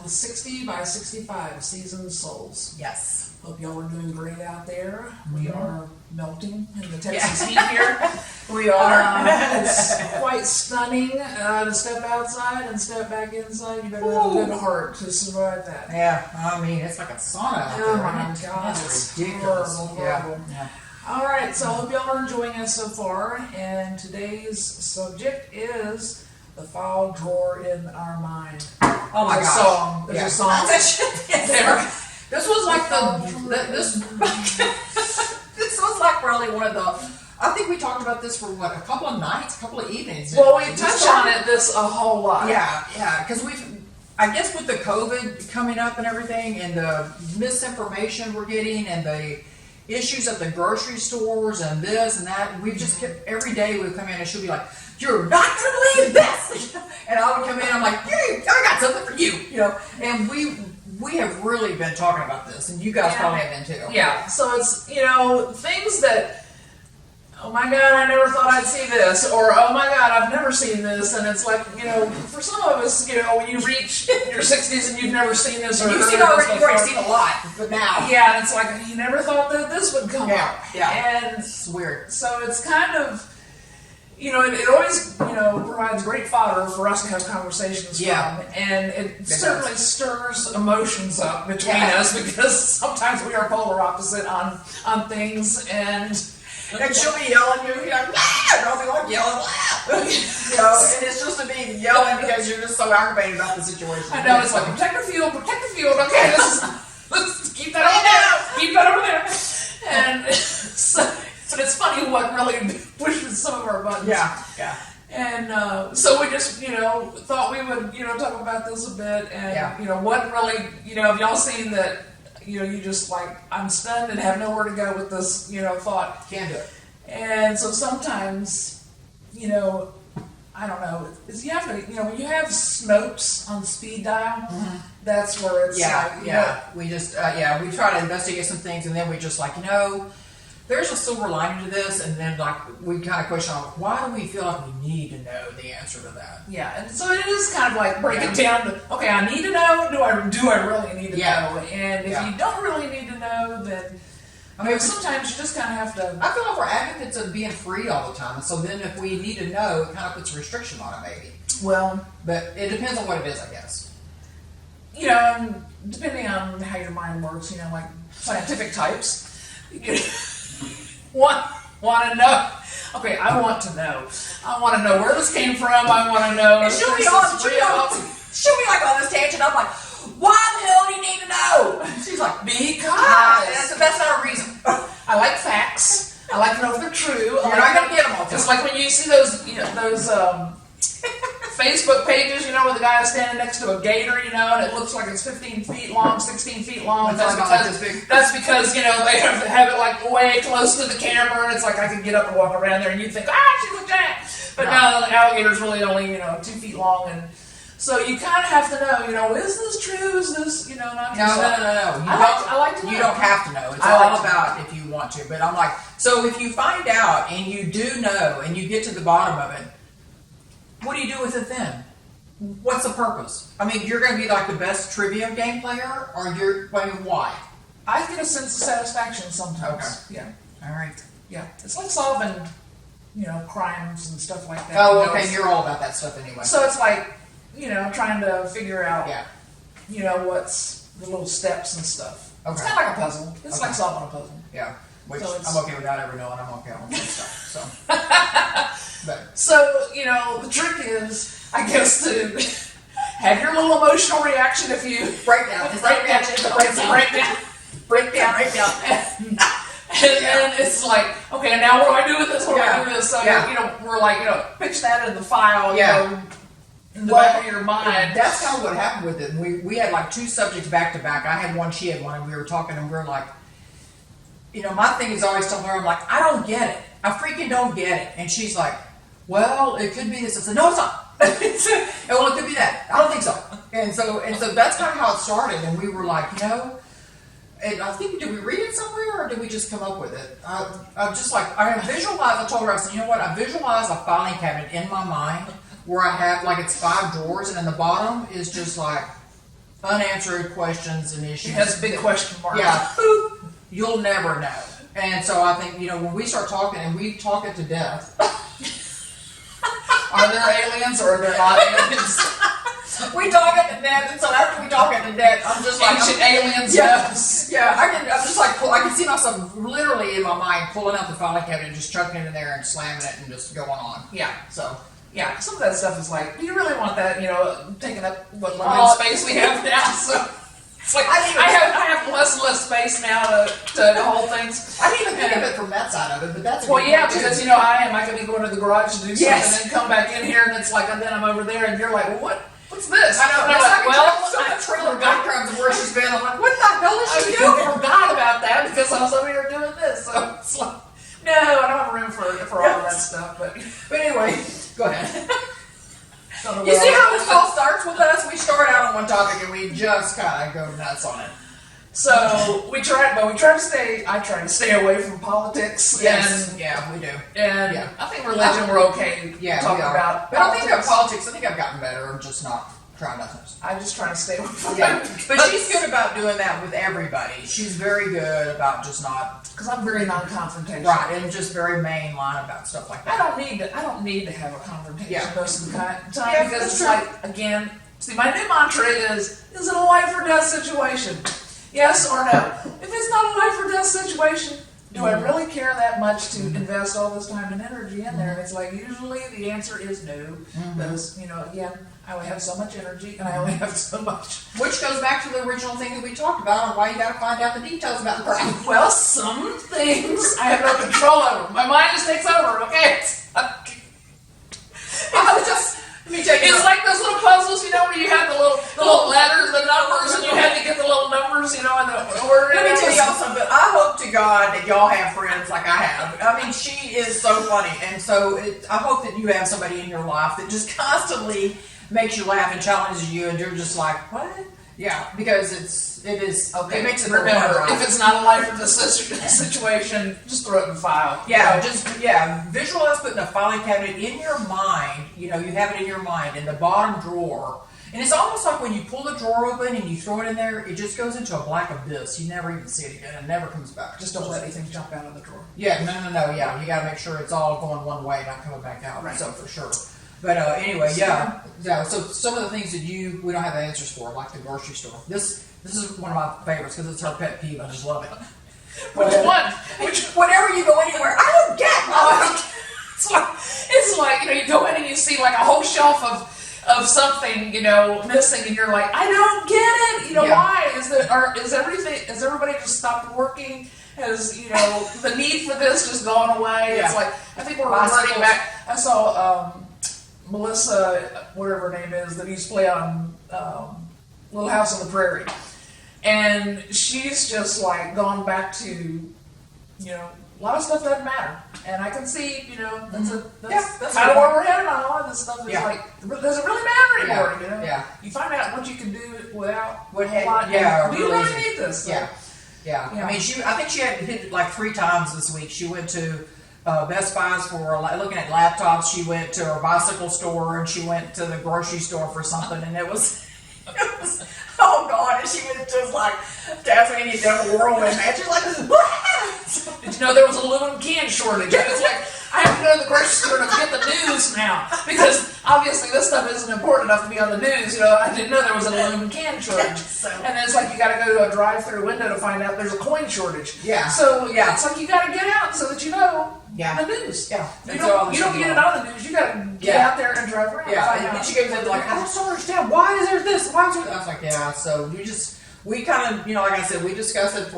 the 60 by 65 seasoned souls. Yes. Hope y'all are doing great out there. We are melting in the Texas heat here. We are. It's quite stunning to step outside and step back inside. You better have a good heart to survive that. Yeah, I mean, it's like a sauna out there. Oh my God, it's ridiculous. Horrible. Yeah. All right, so I hope y'all are enjoying us so far. And today's subject is the file drawer in our mind. Oh my There's gosh. There's a song. There. This was like this was like probably one of the. I think we talked about this for a couple of nights, a couple of evenings. Well, we touched on it a whole lot. Yeah, because I guess with the COVID coming up and everything, and the misinformation we're getting, and the issues at the grocery stores, and this and that, we just kept, every day we would come in and she'll be like, "You're not going to believe this," and I would come in, I'm like, "I got something for you," and we have really been talking about this, and you guys probably have been too. Yeah, so it's, things that, oh my God, I never thought I'd see this, or oh my God, I've never seen this, and it's like, for some of us, when you reach your 60s and you've never seen this, or you've already seen a lot, but now. Yeah, and it's like, you never thought that this would come up. Yeah, and it's weird. So it's kind of, it always, provides great fodder for us to have conversations from, and it certainly stirs emotions up between us, because sometimes we are polar opposite on things, and she'll be yelling, you'll be like, "Ah!" and I'll be like yelling, "Ah!" and it's just to be yelling because you're just so aggravated about the situation. I know, it's like, protect the field, okay, let's keep that over there, and but it's funny what really pushes some of our buttons. Yeah. And so we just, thought we would, talk about this a bit, and what really, have y'all seen that? You just like, I'm stunned and have nowhere to go with this, thought. Can't do it. And so sometimes, I don't know, is you have to, when you have Snopes on speed dial, that's where it's we just, we try to investigate some things, and then we just like, there's a silver lining to this, and then like we kind of question, why do we feel like we need to know the answer to that? Yeah, and so it is kind of like break it down to, okay, I need to know, do I really need to know? And if you don't really need to know, then sometimes you just kind of have to. I feel like we're advocates of being free all the time, and so then if we need to know, it kind of puts a restriction on it, maybe. Well, but it depends on what it is, I guess. And depending on how your mind works, like scientific types. Want to know? Okay, I want to know. I want to know where this came from. I want to know. And she'll be like on this tangent. I'm like, why the hell do you need to know? She's like, because that's not a reason. I like facts. I like to know if they're true. You're not gonna get them all. It's like when you see those Facebook pages, where the guy is standing next to a gator, and it looks like it's 15 feet long, 16 feet long. That's because, they have it like way close to the camera, and it's like I could get up and walk around there, and you'd think, she's a giant. But no, the alligator's really only, 2 feet long, and so you kind of have to know, is this true? Is this, not true? No. I like to know. You don't have to know. It's all about if you want to. But I'm like, so if you find out and you do know and you get to the bottom of it, what do you do with it then? What's the purpose? I mean, you're going to be like the best trivia game player, or why? I get a sense of satisfaction sometimes. Okay. Yeah. All right. Yeah. It's like solving, crimes and stuff like that. Oh, okay. You're all about that stuff anyway. So it's like, trying to figure out, what's the little steps and stuff. Okay. It's kind of like a puzzle. It's like solving a puzzle. Yeah. Which I'm okay without ever knowing I'm okay on that stuff. So. So, the trick is, I guess, to have your little emotional reaction if you break down. And then it's like, okay, now what do I do with this? What do I do with this? So, we're like, pitch that in the file, in the back of your mind. That's kind of what happened with it. We had like 2 subjects back to back. I had one, she had one, and we were talking, and we were like, my thing is always telling her, I'm like, I don't get it. I freaking don't get it. And she's like, well, it could be this. I said, no, it's not. Well, it could be that. I don't think so. And so that's kind of how it started. And we were like, and I think, did we read it somewhere, or did we just come up with it? I'm just like, I told her, I said, I visualize a filing cabinet in my mind where I have, like, it's 5 drawers, and in the bottom is just like unanswered questions and issues. It has a big question mark. Yeah, you'll never know. And so I think, when we start talking, and we talk it to death. Are there aliens or are there not aliens? We talk it to death, and so after we talk it to death, I'm just like ancient aliens. Yes. Yeah, I'm just like I can see myself literally in my mind pulling out the filing cabinet and just chucking it in there and slamming it and just going on. Yeah. So yeah, some of that stuff is like, do you really want that? Taking up what limited space we have now? So it's like I have less and less space now to hold things. I didn't even think of it from that side of it, but that's because I could be going to the garage to do something and then come back in here and it's like, and then I'm over there and you're like, well, what's this? I know. And I'm like, a trailer background where she's been. I'm like, what the hell is she doing? I forgot about that because I was over here doing this. So it's like, no, I don't have room for all of that stuff. But anyway, go ahead. You see how this all starts with us? We start out on one topic and we just kind of go nuts on it. So I try to stay away from politics. Yes. And, yeah, we do. And I think religion we're okay talking about. But I think about politics, I think I've gotten better. I'm just not trying nothing. I'm just trying to stay away from it. But she's good about doing that with everybody. She's very good about just not. Because I'm very non-confrontational. Right, and just very mainline about stuff like that. I don't need to have a confrontation most of the time because it's true. like, again, see, my new mantra is it a life or death situation? Yes or no? If it's not a life or death situation, do I really care that much to invest all this time and energy in there? And it's like, usually the answer is no. Because, again, I only have so much energy and I only have so much. Which goes back to the original thing that we talked about on why you got to find out the details about the problem. Well, some things I have no control over. My mind just takes over, okay? It's like those little puzzles, where you have the little letters, the numbers, and you had to get the little numbers, and the order. Let me tell you also, but I hope to God that y'all have friends like I have. I mean, she is so funny, and so I hope that you have somebody in your life that just constantly makes you laugh and challenges you, and you're just like, what? Yeah, because it is. Okay, it makes it remember. If it's not a life or death situation, just throw it in the file. Yeah, visualize putting a filing cabinet in your mind. You have it in your mind in the bottom drawer, and it's almost like when you pull the drawer open and you throw it in there, it just goes into a black abyss. You never even see it again. It never comes back. Just don't let anything jump out of the drawer. Yeah, no. Yeah, you got to make sure it's all going one way, not coming back out. Right. So for sure. But anyway, yeah. So some of the things that we don't have answers for, like the grocery store. This is one of my favorites because it's her pet peeve. I just love it. Which one? Whenever you go anywhere, I don't get. It's like you go in and you see like a whole shelf of something missing, and you're like, I don't get it. Why is everybody just stopped working? Has the need for this just gone away? Yeah. It's like I think we're reverting back. I saw Melissa, whatever her name is, that used to play on Little House on the Prairie, and she's just like gone back to a lot of stuff doesn't matter, and I can see that's kind of where we're headed on a lot of this stuff. Is like, does it really matter anymore? Yeah. You find out what you can do without what do you really need this? So, yeah. I mean, I think she had hit it like 3 times this week. She went to Best Buy's for looking at laptops. She went to her bicycle store, and she went to the grocery store for something, and it was oh God! And she was just like Tasmanian Devil whirlwind, man. She's like, what? Did you know there was a aluminum can shortage? It's like I have to go to the grocery store to get the news now because obviously this stuff isn't important enough to be on the news. I didn't know there was an aluminum can shortage. And it's like you got to go to a drive-through window to find out there's a coin shortage. Yeah. So it's like you got to get out so that you know the news. Yeah. You don't get it on the news. You got to get out there and drive around. Yeah. And she goes in like, I don't understand. Why is there this? Why is there? I was like, so we kind of like I said, we discussed it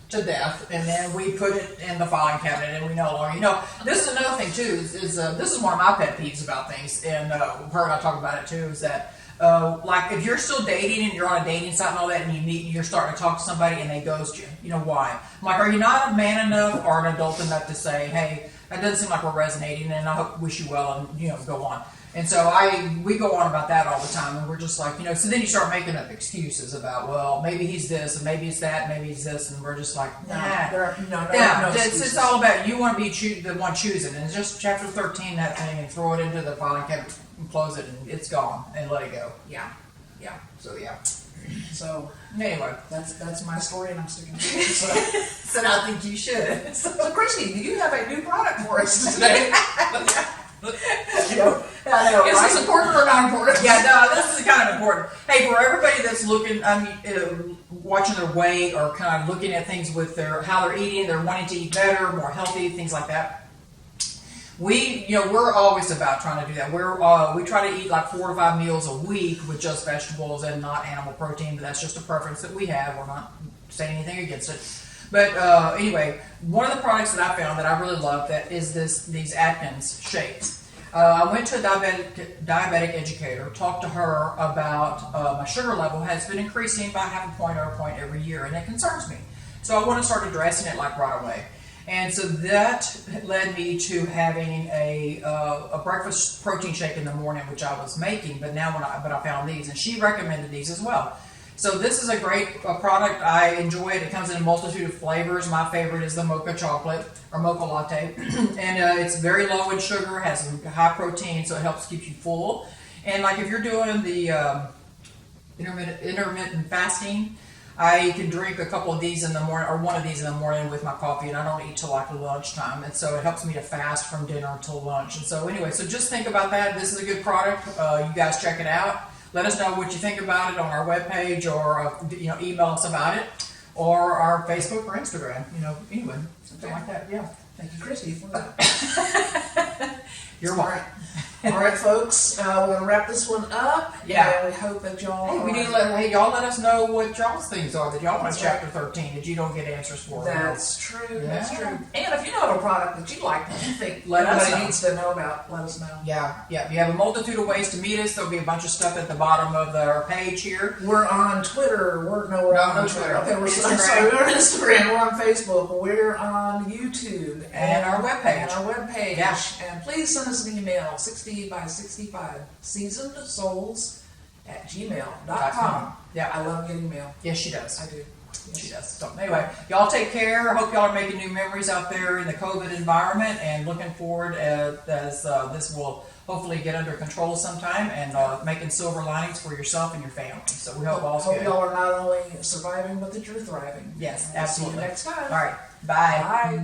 to death, and then we put it in the filing cabinet, and we no longer, this is another thing too, is this is one of my pet peeves about things, and her and I talk about it too, is that like if you're still dating and you're on a dating site and all that, and you're starting to talk to somebody and they ghost you, why? I'm like, are you not a man enough or an adult enough to say, hey, that doesn't seem like we're resonating, and I wish you well, and go on. And so we go on about that all the time, and we're just like, so then you start making up excuses about, well, maybe he's this, and maybe it's that, and maybe he's this, and we're just like, no it's all about, you want to be the one choosing, and just chapter 13 that thing, and throw it into the filing cabinet, and close it, and it's gone, and let it go. Yeah. So, yeah. So Anyway, that's my story, and I'm sticking to it. So, so I think you should. so Christie, do you have a new product for us today? I know, Is right? this important or not important? Yeah, no, this is kind of important. Hey, for everybody that's looking, watching their weight or kind of looking at things with how they're eating, they're wanting to eat better, more healthy, things like that. We're always about trying to do that. We try to eat like 4 to 5 meals a week with just vegetables and not animal protein, but that's just a preference that we have. We're not saying anything against it. But anyway, one of the products that I found that I really love that is these Atkins shakes. I went to a diabetic educator, talked to her about my sugar level has been increasing by half a point or a point every year, and it concerns me. So I want to start addressing it like right away. And so that led me to having a breakfast protein shake in the morning, which I was making. But I found these, and she recommended these as well. So this is a great product. I enjoy it. It comes in a multitude of flavors. My favorite is the mocha chocolate or mocha latte, and it's very low in sugar, has some high protein, so it helps keep you full. And like if you're doing the intermittent fasting, I can drink a couple of these in the morning, or one of these in the morning with my coffee, and I don't eat till like lunchtime, and so it helps me to fast from dinner till lunch. And so anyway, so just think about that. This is a good product. You guys check it out. Let us know what you think about it on our webpage, or email us about it, or our Facebook or Instagram. Anyway, something like that. Yeah. Thank you, Christie, for that. You're welcome. All right, folks, we're going to wrap this one up. Yeah. And we hope that y'all... Y'all let us know what y'all's things are that y'all want in That's chapter 13 that you don't get answers for. That's true. Yeah. That's true. And if you know of a product that you like that you think Let us everybody know. needs to know about, let us know. Yeah. You have a multitude of ways to meet us. There'll be a bunch of stuff at the bottom of our page here. We're on Twitter. We're not on Twitter. Okay, we're Instagram. We're on Instagram. We're on Facebook. We're on YouTube. And our webpage. Yeah. And please send us an email, 60 by 65, seasonedsouls@gmail.com. Yeah. I love getting mail. Yes, she does. I do. Yes. She does. So anyway, y'all take care. I hope y'all are making new memories out there in the COVID environment, and looking forward as this will hopefully get under control sometime, and making silver linings for yourself and your family. So we hope all's good. Hope y'all are not only surviving, but that you're thriving. Yes, We'll absolutely. see you next time. All right. Bye. Bye.